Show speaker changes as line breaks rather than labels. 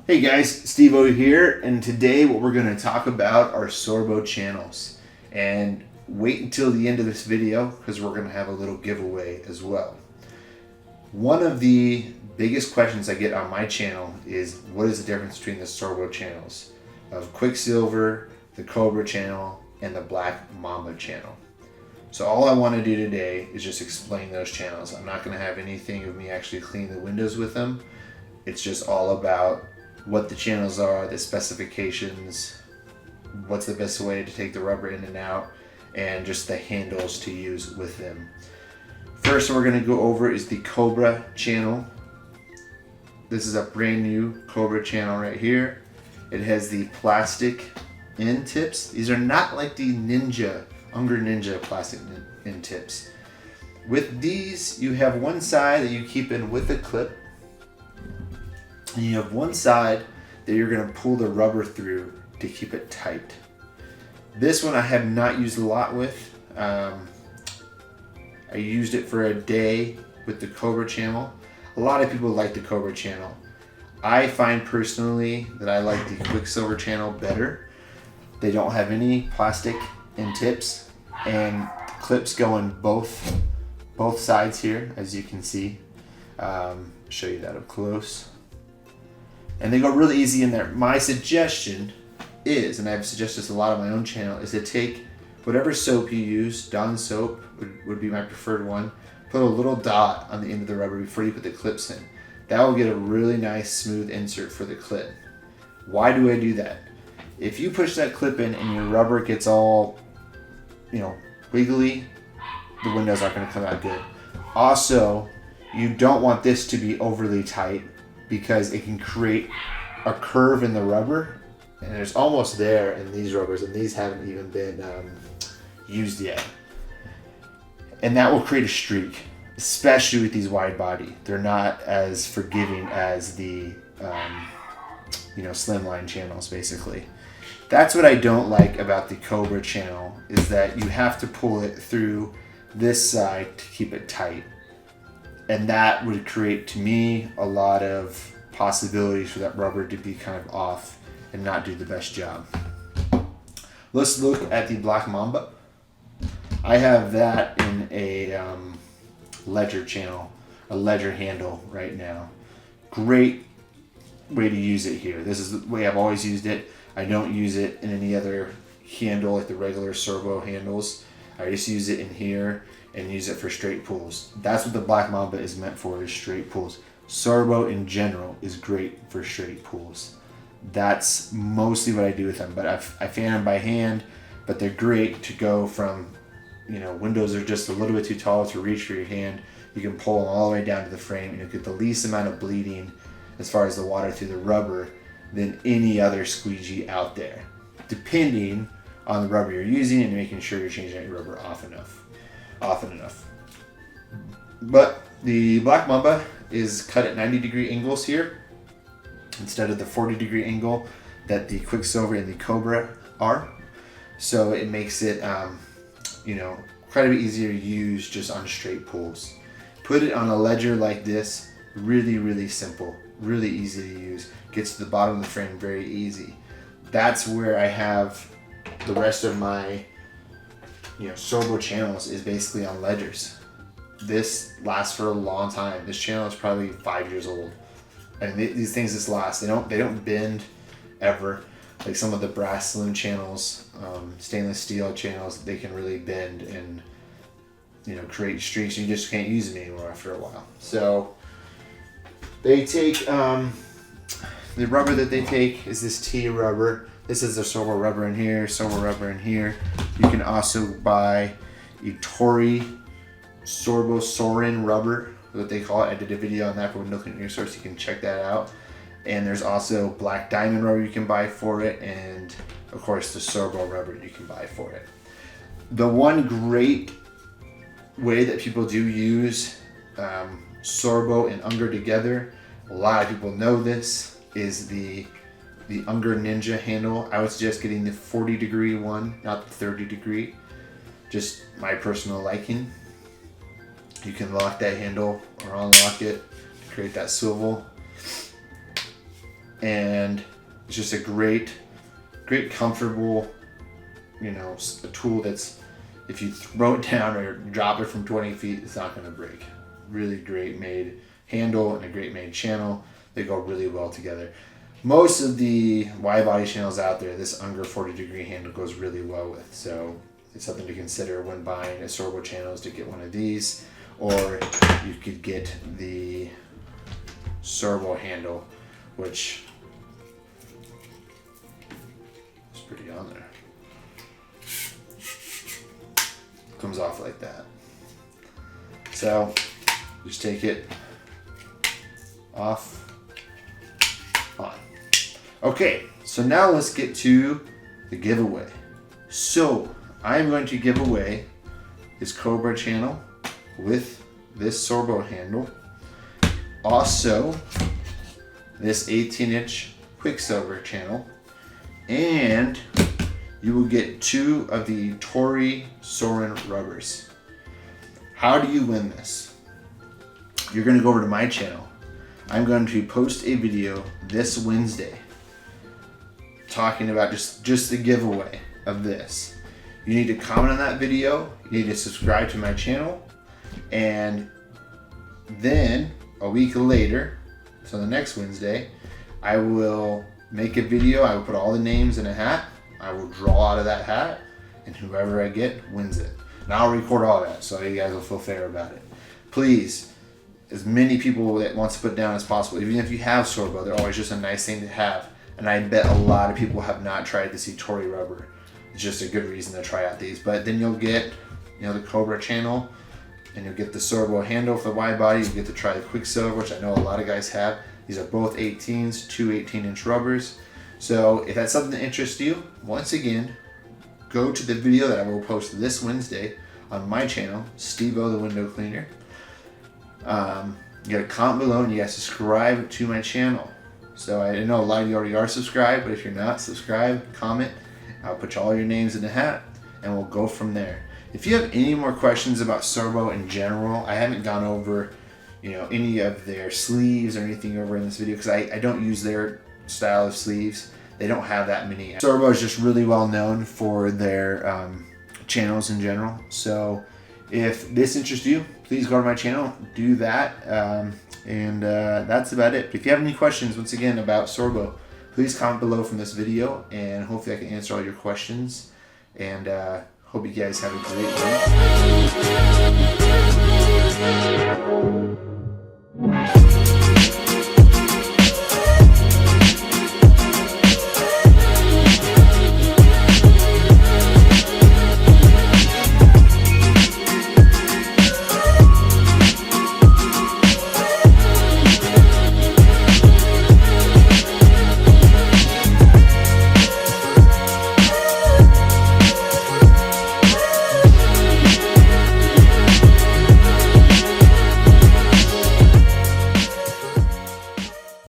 Hey guys, Steve-O here, and today what we're going to talk about are Sorbo channels. And wait until the end of this video because we're going to have a little giveaway as well. One of the biggest questions I get on my channel is what is the difference between the Sorbo channels of Quicksilver, the Cobra Channel, and the Black Mamba channel. So all I want to do today is just explain those channels. I'm not going to have anything of me actually cleaning the windows with them. It's just all about what the channels are, the specifications, what's the best way to take the rubber in and out, and just the handles to use with them. First we're going to go over is the Cobra Channel. This is a brand new Cobra Channel right here. It has the plastic end tips. These are not like the Unger Ninja plastic end tips. With these, you have one side that you keep in with a clip, and you have one side that you're going to pull the rubber through to keep it tight. This one I have not used a lot with. I used it for a day with the Cobra Channel. A lot of people like the Cobra Channel. I find personally that I like the Quicksilver Channel better. They don't have any plastic end tips, and clips go on both sides here, as you can see. Show you that up close. And they go really easy in there. My suggestion is, and I've suggested this a lot on my own channel, is to take whatever soap you use. Dawn soap would be my preferred one. Put a little dot on the end of the rubber before you put the clips in. That will get a really nice smooth insert for the clip. Why do I do that? If you push that clip in and your rubber gets all, wiggly, the windows aren't going to come out good. Also, you don't want this to be overly tight, because it can create a curve in the rubber, and it's almost there in these rubbers, and these haven't even been used yet. And that will create a streak, especially with these wide body. They're not as forgiving as the slimline channels, basically. That's what I don't like about the Cobra Channel, is that you have to pull it through this side to keep it tight. And that would create, to me, a lot of possibilities for that rubber to be kind of off and not do the best job. Let's look at the Black Mamba. I have that in a ledger channel, a ledger handle right now. Great way to use it here. This is the way I've always used it. I don't use it in any other handle like the regular Sorbo handles. I just use it in here and use it for straight pulls. That's what the Black Mamba is meant for, is straight pulls. Sorbo in general is great for straight pulls. That's mostly what I do with them, but I fan them by hand, but they're great to go from, windows are just a little bit too tall to reach for your hand. You can pull them all the way down to the frame, and you get the least amount of bleeding as far as the water through the rubber than any other squeegee out there, depending on the rubber you're using and making sure you're changing your rubber often enough. But the Black Mamba is cut at 90-degree angles here instead of the 40-degree angle that the Quicksilver and the Cobra are. So it makes it, quite a bit easier to use just on straight pulls. Put it on a ledger like this, really, really simple, really easy to use. Gets to the bottom of the frame very easy. That's where I have the rest of my Sorbo channels, is basically on ledgers. This lasts for a long time. This channel is probably 5 years old, and these things just last. They don't bend ever like some of the brass saloon channels, stainless steel channels. They can really bend and create streaks. You just can't use them anymore after a while. So they take the rubber that they take is this T rubber. This is the Sorbo rubber in here, Sorbo rubber in here. You can also buy a Tori Sorbo Sorin rubber, what they call it. I did a video on that for Window Cleaning Resource. You can check that out. And there's also black diamond rubber you can buy for it, and of course the Sorbo rubber you can buy for it. The one great way that people do use Sorbo and Unger together, a lot of people know this, is the Unger Ninja handle. I would suggest getting the 40-degree one, not the 30-degree. Just my personal liking. You can lock that handle or unlock it to create that swivel. and it's just a great comfortable, you know, a tool that's, if you throw it down or drop it from 20 feet, it's not going to break. Really great made handle and a great made channel. They go really well together. Most of the wide body channels out there, this under 40-degree handle goes really well with. So it's something to consider when buying a Sorbo channel, is to get one of these, or you could get the Sorbo handle, which is pretty on there. Comes off like that. So just take it off, on. Okay, so now let's get to the giveaway. So I'm going to give away this Cobra channel with this Sorbo handle. Also, this 18-inch Quicksilver channel, and you will get 2 of the Torii Soren rubbers. How do you win this? You're going to go over to my channel. I'm going to post a video this Wednesday talking about just the giveaway of this. You need to comment on that video, you need to subscribe to my channel, and then a week later, so the next Wednesday, I will make a video. I will put all the names in a hat. I will draw out of that hat, and whoever I get wins it. And I'll record all that, so you guys will feel fair about it. Please, as many people that wants to put down as possible. Even if you have Sorbo, they're always just a nice thing to have. And I bet a lot of people have not tried the Torii rubber. It's just a good reason to try out these. But then you'll get, you know, the Cobra channel, and you'll get the Sorbo handle for the wide body. You get to try the Quicksilver, which I know a lot of guys have. These are both 18s, 2 18-inch rubbers. So if that's something that interests you, once again, go to the video that I will post this Wednesday on my channel, Steve-O the Window Cleaner. You gotta comment below, and you gotta subscribe to my channel. So I know a lot of you already are subscribed, but if you're not, subscribe, comment. I'll put all your names in the hat, and we'll go from there. If you have any more questions about Sorbo in general, I haven't gone over, you know, any of their sleeves or anything over in this video, because I don't use their style of sleeves. They don't have that many. Sorbo is just really well known for their channels in general. So if this interests you, please go to my channel, do that, and that's about it. If you have any questions, once again, about Sorbo, please comment below from this video, and hopefully I can answer all your questions. And hope you guys have a great day.